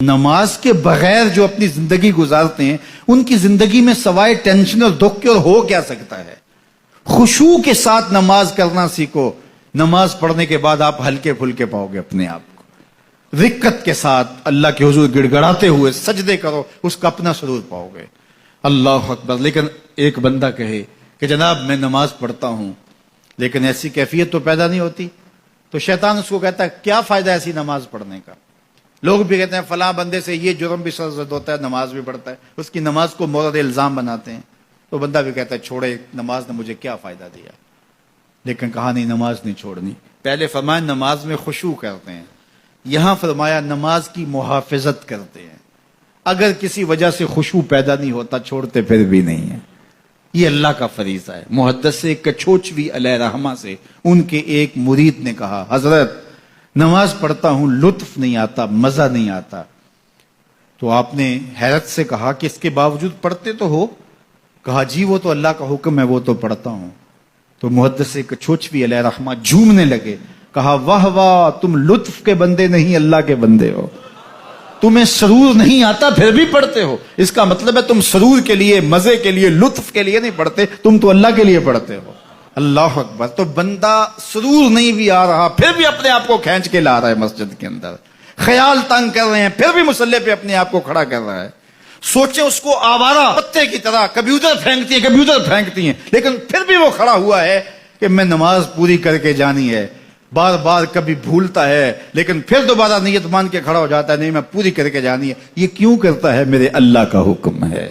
نماز کے بغیر جو اپنی زندگی گزارتے ہیں ان کی زندگی میں سوائے ٹینشن اور دکھ کے اور ہو کیا سکتا ہے؟ خشوع کے ساتھ نماز کرنا سیکھو. نماز پڑھنے کے بعد آپ ہلکے پھلکے پاؤ گے اپنے آپ کو. رقت کے ساتھ اللہ کے حضور گڑ گڑاتے ہوئے سجدے کرو, اس کا اپنا سرور پاؤ گے. اللہ اکبر. لیکن ایک بندہ کہے کہ جناب میں نماز پڑھتا ہوں لیکن ایسی کیفیت تو پیدا نہیں ہوتی, تو شیطان اس کو کہتا ہے کیا فائدہ ایسی نماز پڑھنے کا؟ لوگ بھی کہتے ہیں فلاں بندے سے یہ جرم بھی سرزد ہوتا ہے, نماز بھی پڑھتا ہے, اس کی نماز کو مورد الزام بناتے ہیں. تو بندہ بھی کہتا ہے چھوڑے, نماز نے مجھے کیا فائدہ دیا. لیکن کہا نہیں, نماز نہیں چھوڑنی. پہلے فرمایا نماز میں خشوع کرتے ہیں, یہاں فرمایا نماز کی محافظت کرتے ہیں. اگر کسی وجہ سے خشوع پیدا نہیں ہوتا چھوڑتے پھر بھی نہیں ہے. یہ اللہ کا فریضہ ہے. محدث کچھوچوی علیہ رحمہ سے ان کے ایک مرید نے کہا حضرت نماز پڑھتا ہوں لطف نہیں آتا, مزہ نہیں آتا. تو آپ نے حیرت سے کہا کہ اس کے باوجود پڑھتے تو ہو؟ کہا جی وہ تو اللہ کا حکم ہے, وہ تو پڑھتا ہوں. تو محدث کچھوچوی علیہ رحمہ جھومنے لگے, کہا واہ واہ, تم لطف کے بندے نہیں اللہ کے بندے ہو. تمہیں سرور نہیں آتا پھر بھی پڑھتے ہو, اس کا مطلب ہے تم سرور کے لیے, مزے کے لیے, لطف کے لیے نہیں پڑھتے, تم تو اللہ کے لیے پڑھتے ہو. اللہ اکبر. تو بندہ سرور نہیں بھی آ رہا پھر بھی اپنے آپ کو کھینچ کے لا رہا ہے مسجد کے اندر. خیال تنگ کر رہے ہیں پھر بھی مصلی پہ اپنے آپ کو کھڑا کر رہا ہے. سوچیں اس کو آوارہ پتے کی طرح کبھی ادھر پھینکتی ہیں کبھی ادھر پھینکتی ہیں, لیکن پھر بھی وہ کھڑا ہوا ہے کہ میں نماز پوری کر کے جانی ہے. بار بار کبھی بھولتا ہے لیکن پھر دوبارہ نیت مان کے کھڑا ہو جاتا ہے, نہیں میں پوری کر کے جانی ہے. یہ کیوں کرتا ہے؟ میرے اللہ کا حکم ہے.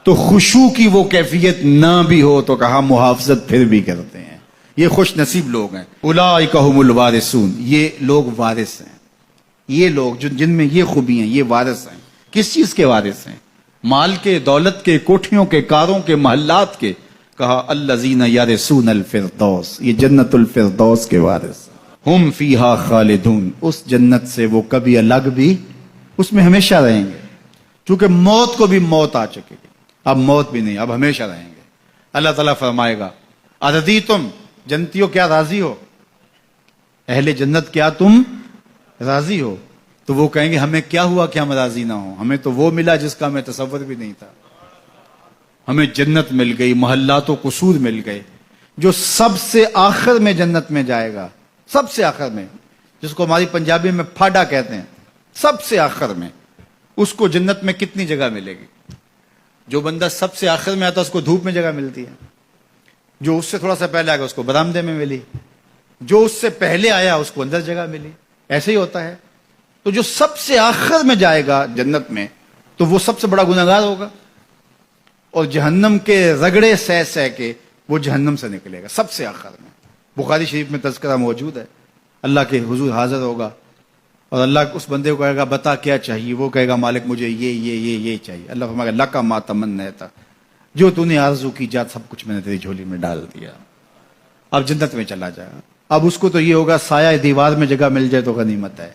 تو خشوع کی وہ کیفیت نہ بھی ہو تو کہا محافظت پھر بھی کرتے ہیں. یہ خوش نصیب لوگ ہیں. اولئک هم الوارثون, یہ لوگ وارث ہیں. یہ لوگ جن میں یہ خوبی ہیں یہ وارث ہیں. کس چیز کے وارث ہیں؟ مال کے, دولت کے, کوٹھیوں کے, کاروں کے, محلات کے. کہا الذین یرثون الفردوس, یہ جنت الفردوس کے وارث. ہم فیہا خالدون, اس جنت سے وہ کبھی الگ بھی اس میں ہمیشہ رہیں گے. چونکہ موت کو بھی موت آ چکے گی, اب موت بھی نہیں, اب ہمیشہ رہیں گے. اللہ تعالیٰ فرمائے گا ارضیتم, جنتیوں کیا راضی ہو؟ اہل جنت کیا تم راضی ہو؟ تو وہ کہیں گے ہمیں کیا ہوا کہ ہم راضی نہ ہوں, ہمیں تو وہ ملا جس کا ہمیں تصور بھی نہیں تھا. ہمیں جنت مل گئی, محلات و قصور مل گئے. جو سب سے آخر میں جنت میں جائے گا, سب سے آخر میں, جس کو ہماری پنجابی میں پھاڑا کہتے ہیں, سب سے آخر میں, اس کو جنت میں کتنی جگہ ملے گی؟ جو بندہ سب سے آخر میں آتا ہے اس کو دھوپ میں جگہ ملتی ہے, جو اس سے تھوڑا سا پہلے آئے گا اس کو برآمدے میں ملی, جو اس سے پہلے آیا اس کو اندر جگہ ملی. ایسے ہی ہوتا ہے. تو جو سب سے آخر میں جائے گا جنت میں تو وہ سب سے بڑا گناہگار ہوگا, اور جہنم کے رگڑے سہ سہ کے وہ جہنم سے نکلے گا سب سے آخر میں. بخاری شریف میں تذکرہ موجود ہے. اللہ کے حضور حاضر ہوگا اور اللہ اس بندے کو کہے گا بتا کیا چاہیے؟ وہ کہے گا مالک مجھے یہ چاہیے. اللہ فرمائے گا لکا ما تمنیت, جو تو نے آرزو کی جات سب کچھ میں نے تیری جھولی میں ڈال دیا, اب جنت میں چلا جائے. اب اس کو تو یہ ہوگا سایہ دیوار میں جگہ مل جائے تو غنیمت ہے,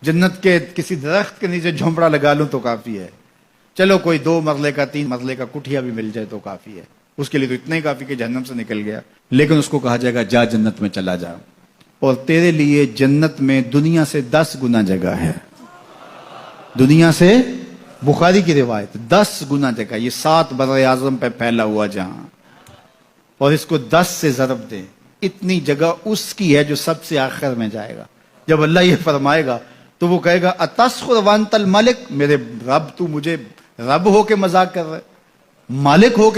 جنت کے کسی درخت کے نیچے جھونپڑا لگا لوں تو کافی ہے, چلو کوئی 2 مرلے کا 3 مرلے کا کٹھیا بھی مل جائے تو کافی ہے. اس کے لیے تو اتنا ہی کافی کہ جہنم سے نکل گیا. لیکن اس کو کہا جائے گا جا جنت میں چلا جا, اور تیرے لیے جنت میں دنیا سے 10 گنا جگہ ہے. دنیا سے, بخاری کی روایت, 10 گنا جگہ. یہ 7 بر اعظم پہ پھیلا ہوا جہاں, اور اس کو 10 سے ضرب دے, اتنی جگہ اس کی ہے جو سب سے آخر میں جائے گا. جب اللہ یہ فرمائے گا تو وہ کہے گا اتسخر وانت الملک, میرے رب تو مجھے رب ہو کے مذاق کر رہے, مالک ہو کے